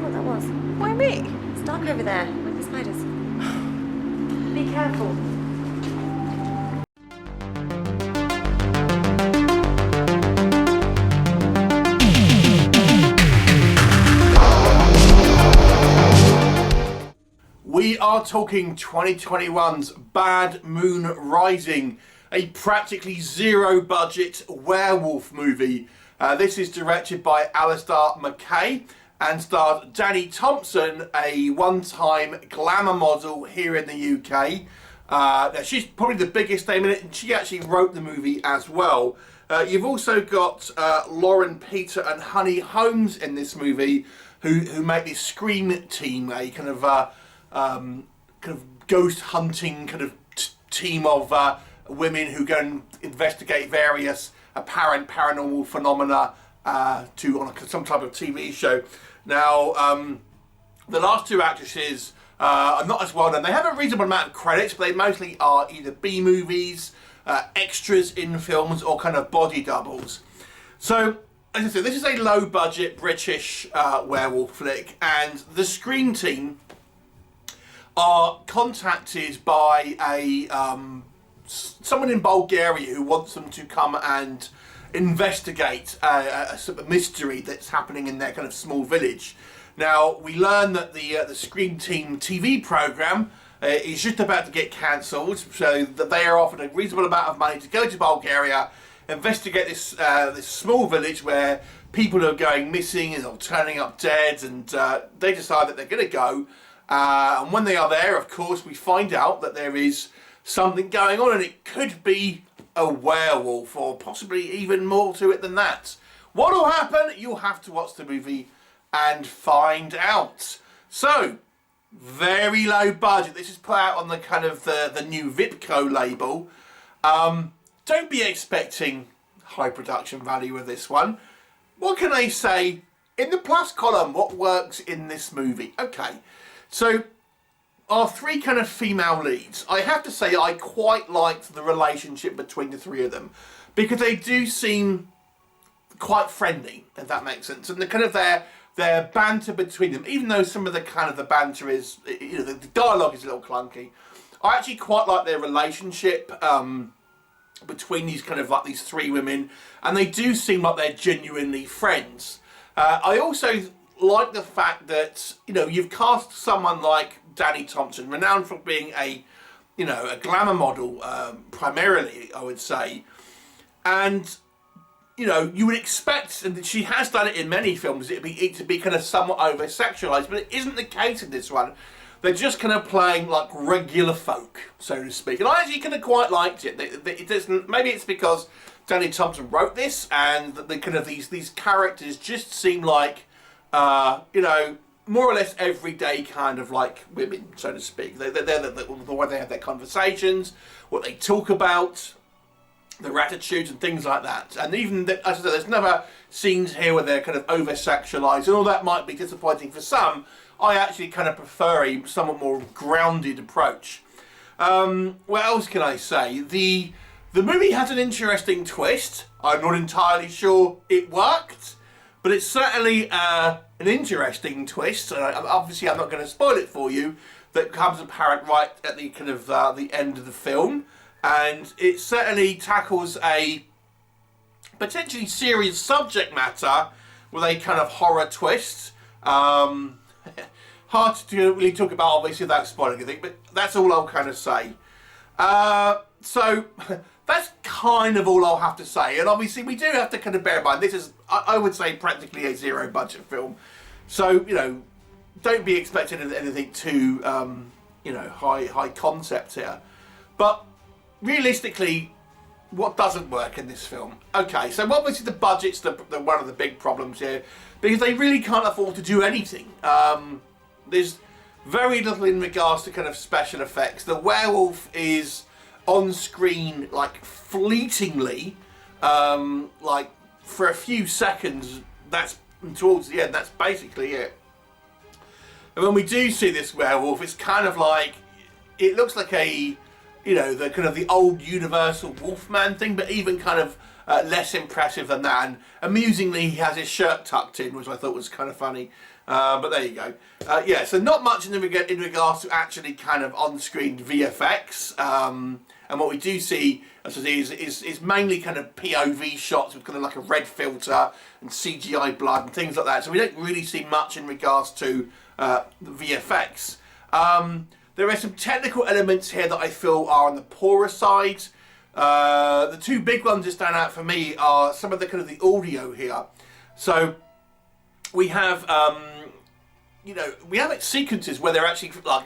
what that was. Why me? It's dark over there with the spiders. Be careful. We are talking 2021's Bad Moon Rising, a practically zero budget werewolf movie. This is directed by Alistair McKay and stars Dani Thompson, a one-time glamour model here in the UK. Now she's probably the biggest name in it, and she actually wrote the movie as well. You've also got Lauren Peter and Honey Holmes in this movie, who make this Scream team, a kind of ghost hunting kind of team of women who go and investigate various apparent paranormal phenomena on some type of TV show. Now, the last two actresses are not as well known. They have a reasonable amount of credits, but they mostly are either B movies, extras in films, or kind of body doubles. So, as I said, this is a low budget British werewolf flick, and the Screen team are contacted by someone in Bulgaria who wants them to come and investigate a sort of mystery that's happening in their kind of small village. Now, we learn that the Screen Team TV programme is just about to get cancelled, so that they are offered a reasonable amount of money to go to Bulgaria, investigate this small village where people are going missing and are turning up dead, and they decide that they're going to go. And when they are there, of course, we find out that there is something going on, and it could be a werewolf, or possibly even more to it than that. What will happen? You'll have to watch the movie and find out. So, very low budget. This is put out on the kind of the new Vipco label. Don't be expecting high production value with this one. What can I say? In the plus column, what works in this movie? Okay. So, our three kind of female leads, I have to say I quite liked the relationship between the three of them, because they do seem quite friendly, if that makes sense, and the kind of their banter between them, even though some of the kind of the banter is, you know, the dialogue is a little clunky, I actually quite like their relationship between these kind of like these three women, and they do seem like they're genuinely friends. I also like the fact that, you know, you've cast someone like Dani Thompson, renowned for being a glamour model, primarily, I would say. And, you know, you would expect, and she has done it in many films, it to be kind of somewhat over-sexualised, but it isn't the case in this one. They're just kind of playing like regular folk, so to speak. And I actually kind of quite liked it. It doesn't, maybe it's because Dani Thompson wrote this, and the kind of these characters just seem like, you know, more or less everyday kind of like women, so to speak. They're the way they have their conversations, what they talk about, their attitudes and things like that. And even, as I said, there's never scenes here where they're kind of over-sexualised, and all that might be disappointing for some. I actually kind of prefer a somewhat more grounded approach. What else can I say? The movie has an interesting twist. I'm not entirely sure it worked, but it's certainly an interesting twist. Obviously, I'm not going to spoil it for you. That comes apparent right at the kind of the end of the film, and it certainly tackles a potentially serious subject matter with a kind of horror twist. Hard to really talk about, obviously, without spoiling anything, but that's all I'll kind of say. So that's kind of all I'll have to say. And obviously, we do have to kind of bear in mind, this is, I would say, practically a zero budget film. So, you know, don't be expecting anything too, you know, high concept here. But realistically, what doesn't work in this film? Okay, so obviously the budget's one of the big problems here, because they really can't afford to do anything. There's very little in regards to kind of special effects. The werewolf is on screen like fleetingly, like for a few seconds. That's towards the end. That's basically it. And when we do see this werewolf, it's kind of like, it looks like a, you know, the kind of the old Universal Wolfman thing, but even kind of less impressive than that. And amusingly, he has his shirt tucked in, which I thought was kind of funny. But there you go. Yeah, so not much in regards to actually kind of on-screen VFX. And what we do see, as I say, is mainly kind of POV shots with kind of like a red filter and CGI blood and things like that. So we don't really see much in regards to the VFX. There are some technical elements here that I feel are on the poorer side. The two big ones that stand out for me are some of the kind of the audio here. So we have, we have sequences where they're actually like,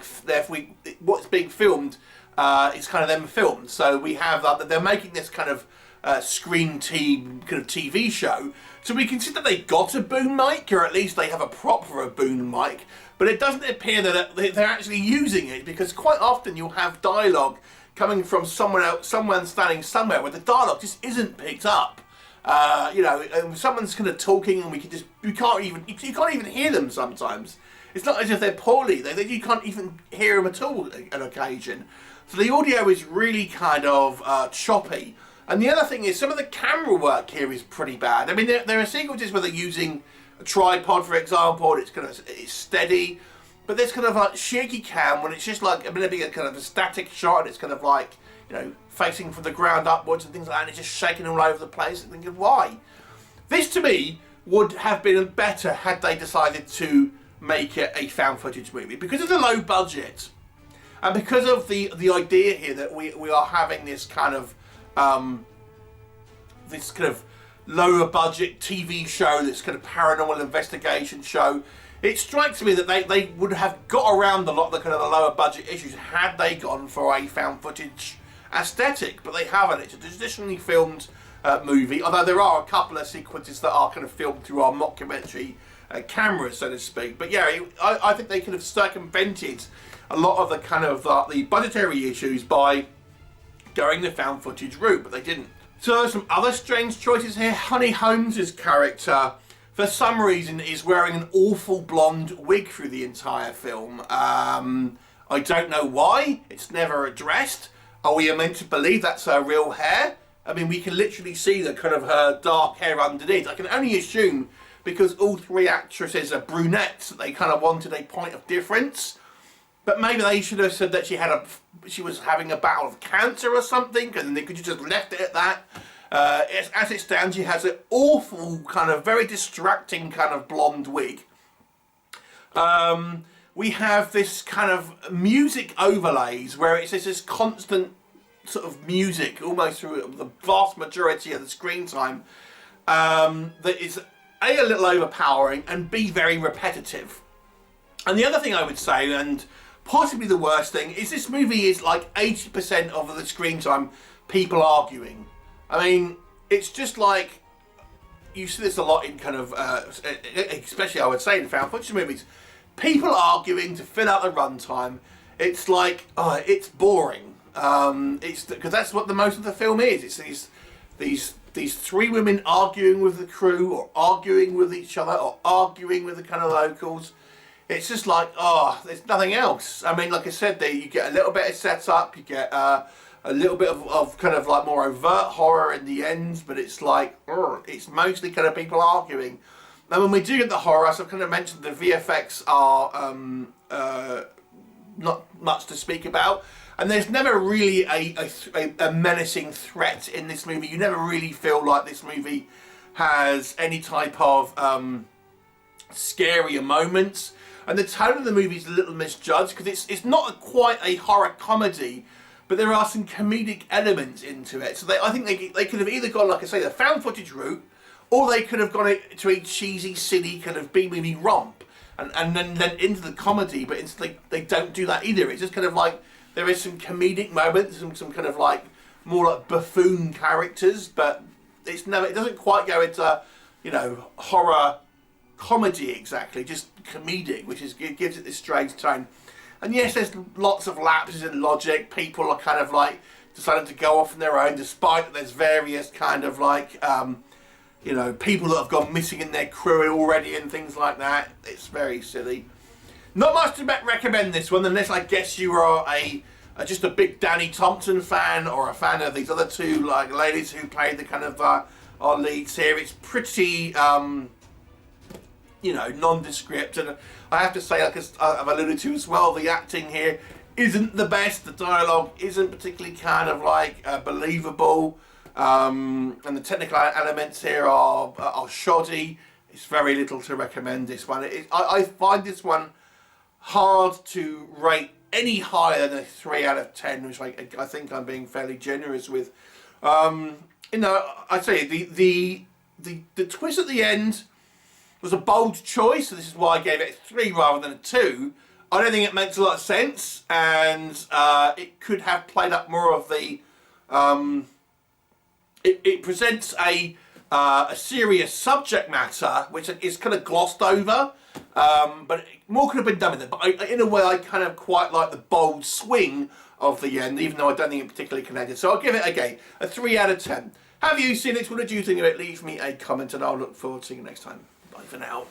what's being filmed is kind of them filmed. So we have they're making this kind of screen team kind of TV show. So we can see that they got a boom mic, or at least they have a proper boom mic. But it doesn't appear that they're actually using it, because quite often you'll have dialogue coming from someone else, someone standing somewhere where the dialogue just isn't picked up. And someone's kind of talking, and you can't even hear them sometimes. It's not as if they're poorly; you can't even hear them at all on occasion. So the audio is really kind of choppy. And the other thing is, some of the camera work here is pretty bad. I mean, there are sequences where they're using a tripod, for example, and it's steady, but there's kind of like shaky cam when it's just like maybe a kind of a static shot, and it's kind of like, facing from the ground upwards and things like that, and it's just shaking all over the place. And thinking, why? This to me would have been better had they decided to make it a found footage movie, because of the low budget, and because of the idea here that we are having this kind of lower budget TV show, this kind of paranormal investigation show. It strikes me that they would have got around a lot of the kind of the lower budget issues had they gone for a found footage aesthetic, but they haven't. It's a traditionally filmed movie, although there are a couple of sequences that are kind of filmed through our mockumentary cameras, so to speak. But yeah, I think they could have circumvented a lot of the kind of the budgetary issues by going the found footage route, but they didn't. So there's some other strange choices here. Honey Holmes' character, for some reason, is wearing an awful blonde wig through the entire film. I don't know why. It's never addressed. Are we meant to believe that's her real hair? I mean, we can literally see the kind of her dark hair underneath. I can only assume, because all three actresses are brunettes, that they kind of wanted a point of difference. But maybe they should have said that she was having a battle of cancer or something, and they could have just left it at that. As it stands, she has an awful kind of very distracting kind of blonde wig. We have this kind of music overlays where it's this constant sort of music almost through the vast majority of the screen time, that is A, a little overpowering, and B, very repetitive. And the other thing I would say, and possibly the worst thing, is this movie is like 80% of the screen time people arguing. I mean, it's just like, you see this a lot in kind of, especially I would say in found footage movies, people arguing to fill out the runtime. It's like, it's boring. It's because that's what the most of the film is. It's these three women arguing with the crew, or arguing with each other, or arguing with the kind of locals. It's just like, there's nothing else. I mean, like I said, there you get a little bit of setup, you get a little bit of kind of like more overt horror in the end, but it's like, it's mostly kind of people arguing. Now, when we do get the horror, as I've kind of mentioned, the VFX are not much to speak about, and there's never really a menacing threat in this movie. You never really feel like this movie has any type of scarier moments. And the tone of the movie is a little misjudged, because it's not quite a horror comedy, but there are some comedic elements into it. So I think they could have either gone, like I say, the found footage route, or they could have gone to a cheesy, silly kind of B-movie romp, and then into the comedy, but they don't do that either. It's just kind of like, there is some comedic moments, some kind of like, more like buffoon characters, but it doesn't quite go into, horror comedy exactly, just comedic, which gives it this strange tone. And yes, there's lots of lapses in logic. People are kind of like deciding to go off on their own, despite that there's various kind of like people that have gone missing in their crew already and things like that. It's very silly. Not much to recommend this one, unless I guess you are just a big Dani Thompson fan, or a fan of these other two like ladies who played the kind of our leads here. It's pretty you know, nondescript. And I have to say, like I've alluded to as well, the acting here isn't the best. The dialogue isn't particularly kind of like believable. And the technical elements here are shoddy. It's very little to recommend this one. I find this one hard to rate any higher than a 3 out of 10, which I think I'm being fairly generous with. You know, I say the twist at the end was a bold choice, so this is why I gave it a 3 rather than a 2. I don't think it makes a lot of sense, and it could have played up more of the. It presents a serious subject matter, which is kind of glossed over, but more could have been done with it. But in a way, I kind of quite like the bold swing of the end, even though I don't think it particularly connected. So I'll give it, again, a 3 out of 10. Have you seen it? What did you think of it? Leave me a comment, and I'll look forward to seeing you next time. Bye for now.